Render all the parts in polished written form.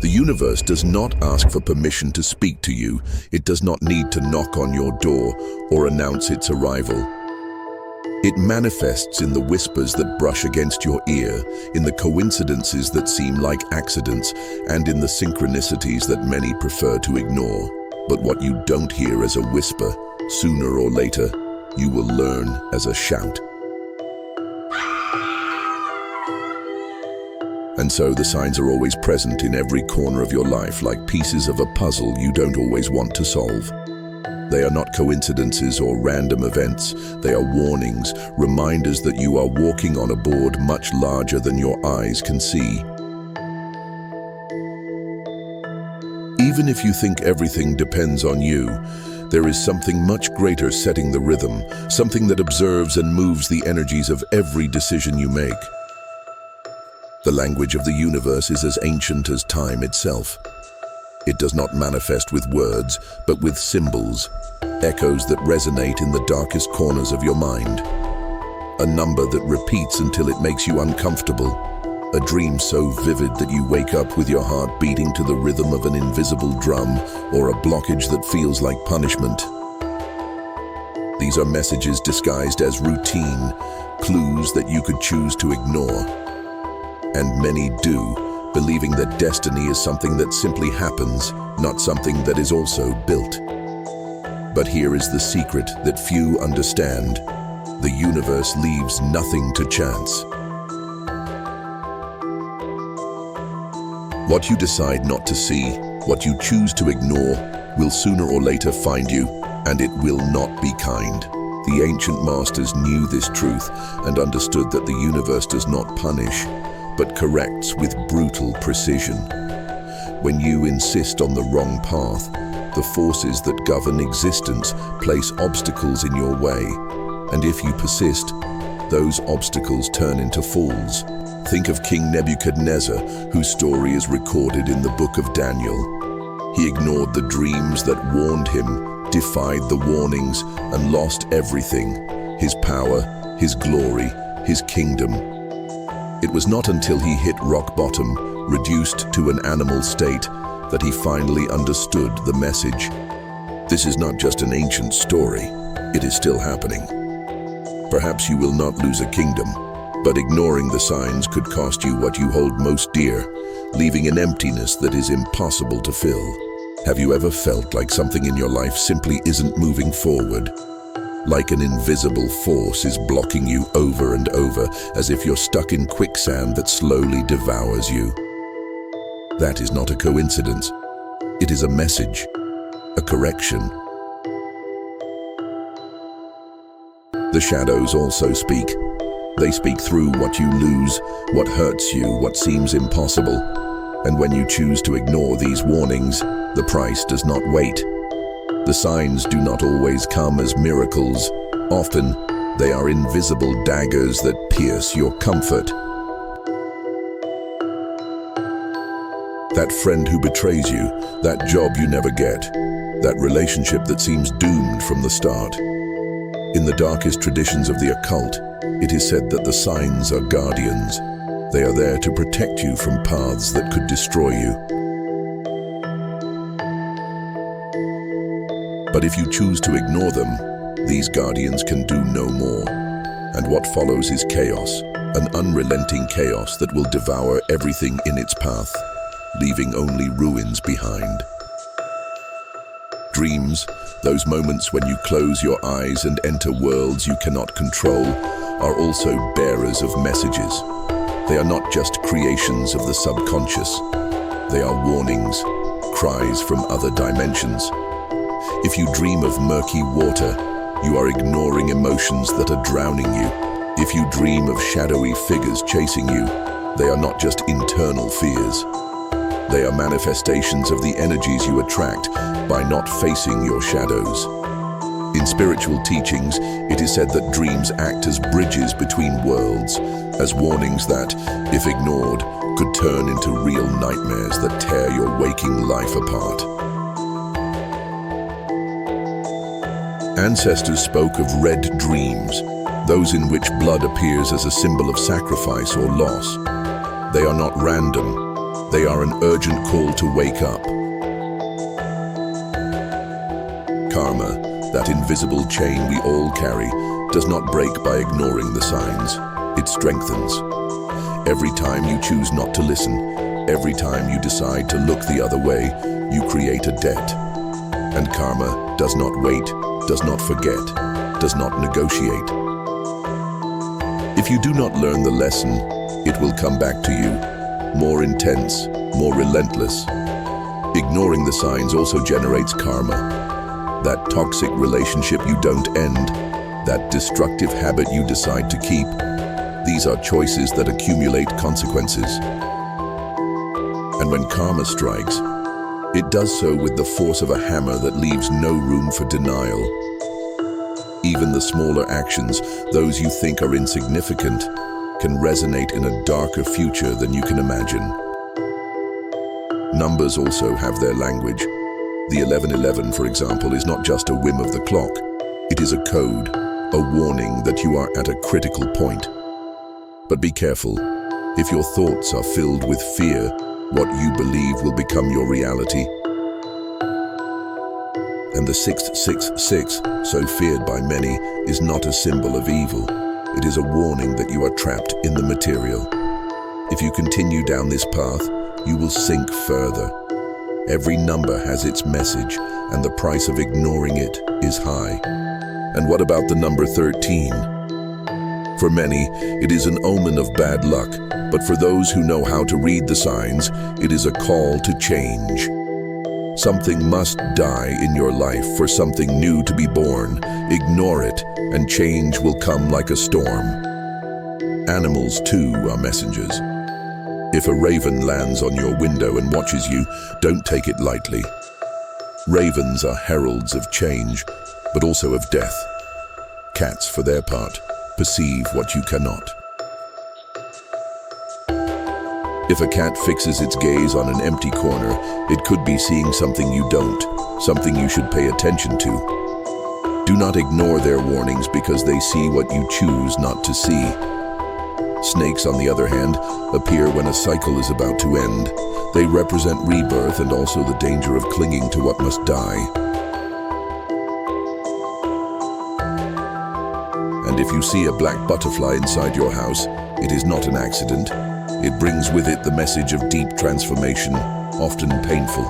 The universe does not ask for permission to speak to you. It does not need to knock on your door or announce its arrival. It manifests in the whispers that brush against your ear, in the coincidences that seem like accidents, and in the synchronicities that many prefer to ignore. But what you don't hear as a whisper, sooner or later, you will learn as a shout. And so the signs are always present in every corner of your life, like pieces of a puzzle you don't always want to solve. They are not coincidences or random events. They are warnings, reminders that you are walking on a board much larger than your eyes can see. Even if you think everything depends on you, there is something much greater setting the rhythm, something that observes and moves the energies of every decision you make. The language of the universe is as ancient as time itself. It does not manifest with words, but with symbols, echoes that resonate in the darkest corners of your mind. A number that repeats until it makes you uncomfortable. A dream so vivid that you wake up with your heart beating to the rhythm of an invisible drum, or a blockage that feels like punishment. These are messages disguised as routine, clues that you could choose to ignore. And many do, believing that destiny is something that simply happens, not something that is also built. But here is the secret that few understand. The universe leaves nothing to chance. What you decide not to see, what you choose to ignore, will sooner or later find you, and it will not be kind. The ancient masters knew this truth and understood that the universe does not punish, but corrects with brutal precision. When you insist on the wrong path, the forces that govern existence place obstacles in your way, and if you persist, those obstacles turn into falls. Think of King Nebuchadnezzar, whose story is recorded in the book of Daniel. He ignored the dreams that warned him, defied the warnings, and lost everything: his power, his glory, his kingdom. It was not until he hit rock bottom, reduced to an animal state, that he finally understood the message. This is not just an ancient story, it is still happening. Perhaps you will not lose a kingdom, but ignoring the signs could cost you what you hold most dear, leaving an emptiness that is impossible to fill. Have you ever felt like something in your life simply isn't moving forward? Like an invisible force is blocking you over and over, as if you're stuck in quicksand that slowly devours you? That is not a coincidence. It is a message, a correction. The shadows also speak. They speak through what you lose, what hurts you, what seems impossible. And when you choose to ignore these warnings, the price does not wait. The signs do not always come as miracles. Often, they are invisible daggers that pierce your comfort. That friend who betrays you, that job you never get, that relationship that seems doomed from the start. In the darkest traditions of the occult, it is said that the signs are guardians. They are there to protect you from paths that could destroy you. But if you choose to ignore them, these guardians can do no more. And what follows is chaos, an unrelenting chaos that will devour everything in its path, leaving only ruins behind. Dreams, those moments when you close your eyes and enter worlds you cannot control, are also bearers of messages. They are not just creations of the subconscious. They are warnings, cries from other dimensions. If you dream of murky water, you are ignoring emotions that are drowning you. If you dream of shadowy figures chasing you, they are not just internal fears. They are manifestations of the energies you attract by not facing your shadows. In spiritual teachings, it is said that dreams act as bridges between worlds, as warnings that, if ignored, could turn into real nightmares that tear your waking life apart. Ancestors spoke of red dreams, those in which blood appears as a symbol of sacrifice or loss. They are not random. They are an urgent call to wake up. Karma, that invisible chain we all carry, does not break by ignoring the signs. It strengthens. Every time you choose not to listen, every time you decide to look the other way, you create a debt. And karma does not wait, does not forget, does not negotiate. If you do not learn the lesson, it will come back to you, more intense, more relentless. Ignoring the signs also generates karma. That toxic relationship you don't end, that destructive habit you decide to keep. These are choices that accumulate consequences. And when karma strikes, it does so with the force of a hammer that leaves no room for denial. Even the smaller actions, those you think are insignificant, can resonate in a darker future than you can imagine. Numbers also have their language. The 1111, for example, is not just a whim of the clock. It is a code, a warning that you are at a critical point. But be careful. If your thoughts are filled with fear, what you believe will become your reality. And the 666, so feared by many, is not a symbol of evil. It is a warning that you are trapped in the material. If you continue down this path, you will sink further. Every number has its message, and the price of ignoring it is high. And what about the number 13? For many, it is an omen of bad luck, but for those who know how to read the signs, it is a call to change. Something must die in your life for something new to be born. Ignore it, and change will come like a storm. Animals, too, are messengers. If a raven lands on your window and watches you, don't take it lightly. Ravens are heralds of change, but also of death. Cats, for their part, perceive what you cannot. If a cat fixes its gaze on an empty corner, it could be seeing something you don't, something you should pay attention to. Do not ignore their warnings because they see what you choose not to see. Snakes, on the other hand, appear when a cycle is about to end. They represent rebirth and also the danger of clinging to what must die. And if you see a black butterfly inside your house, it is not an accident. It brings with it the message of deep transformation, often painful.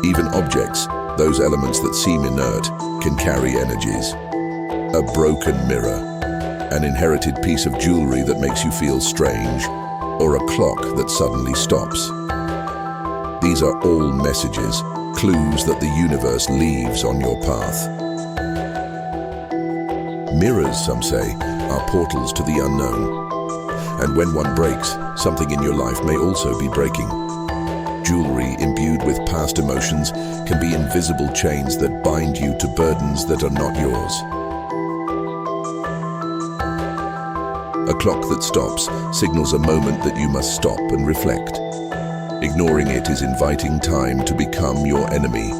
Even objects, those elements that seem inert, can carry energies. A broken mirror, an inherited piece of jewelry that makes you feel strange, or a clock that suddenly stops. These are all messages, clues that the universe leaves on your path. Mirrors, some say, are portals to the unknown. And when one breaks, something in your life may also be breaking. Jewelry imbued with past emotions can be invisible chains that bind you to burdens that are not yours. A clock that stops signals a moment that you must stop and reflect. Ignoring it is inviting time to become your enemy.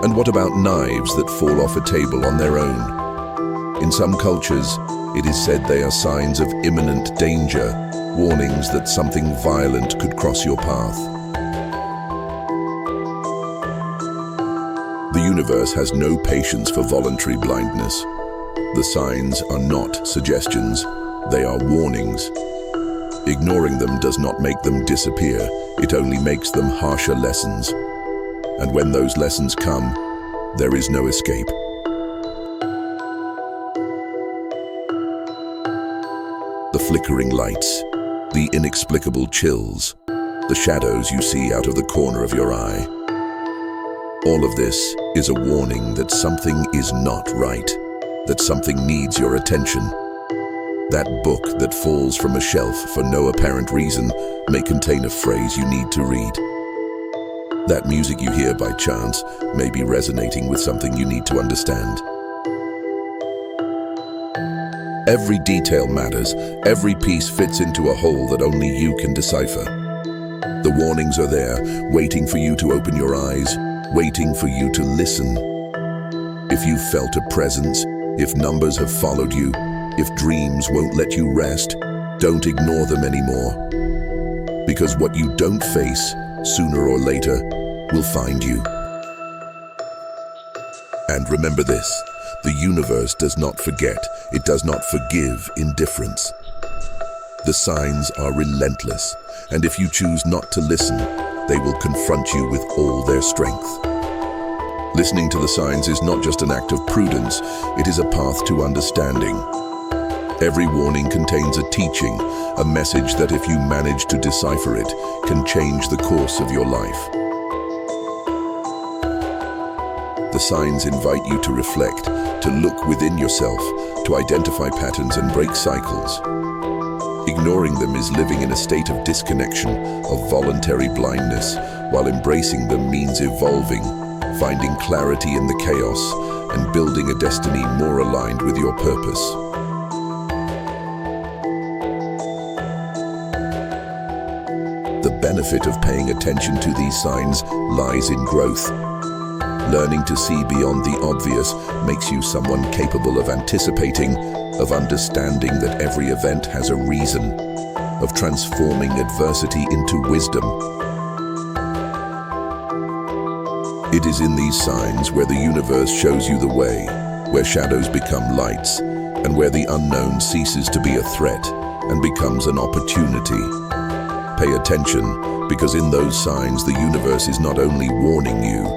And what about knives that fall off a table on their own? In some cultures, it is said they are signs of imminent danger, warnings that something violent could cross your path. The universe has no patience for voluntary blindness. The signs are not suggestions, they are warnings. Ignoring them does not make them disappear, it only makes them harsher lessons. And when those lessons come, there is no escape. The flickering lights, the inexplicable chills, the shadows you see out of the corner of your eye. All of this is a warning that something is not right, that something needs your attention. That book that falls from a shelf for no apparent reason may contain a phrase you need to read. That music you hear by chance may be resonating with something you need to understand. Every detail matters. Every piece fits into a whole that only you can decipher. The warnings are there, waiting for you to open your eyes, waiting for you to listen. If you've felt a presence, if numbers have followed you, if dreams won't let you rest, don't ignore them anymore. Because what you don't face, sooner or later, will find you. And remember this, the universe does not forget, it does not forgive indifference. The signs are relentless, and if you choose not to listen, they will confront you with all their strength. Listening to the signs is not just an act of prudence, it is a path to understanding. Every warning contains a teaching, a message that if you manage to decipher it, can change the course of your life. The signs invite you to reflect, to look within yourself, to identify patterns and break cycles. Ignoring them is living in a state of disconnection, of voluntary blindness, while embracing them means evolving, finding clarity in the chaos, and building a destiny more aligned with your purpose. The benefit of paying attention to these signs lies in growth. Learning to see beyond the obvious makes you someone capable of anticipating, of understanding that every event has a reason, of transforming adversity into wisdom. It is in these signs where the universe shows you the way, where shadows become lights, and where the unknown ceases to be a threat and becomes an opportunity. Pay attention, because in those signs the universe is not only warning you,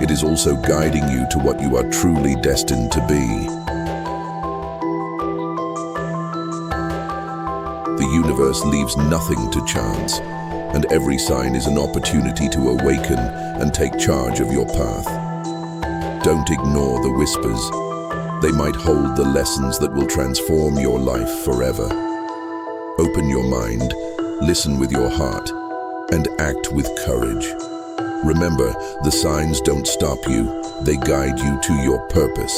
it is also guiding you to what you are truly destined to be. The universe leaves nothing to chance, and every sign is an opportunity to awaken and take charge of your path. Don't ignore the whispers. They might hold the lessons that will transform your life forever. Open your mind, listen with your heart, and act with courage. Remember, the signs don't stop you, they guide you to your purpose.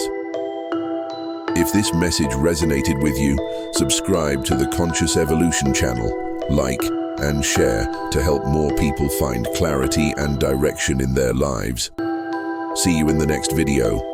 If this message resonated with you, subscribe to the Conscious Evolution channel, like and share to help more people find clarity and direction in their lives. See you in the next video.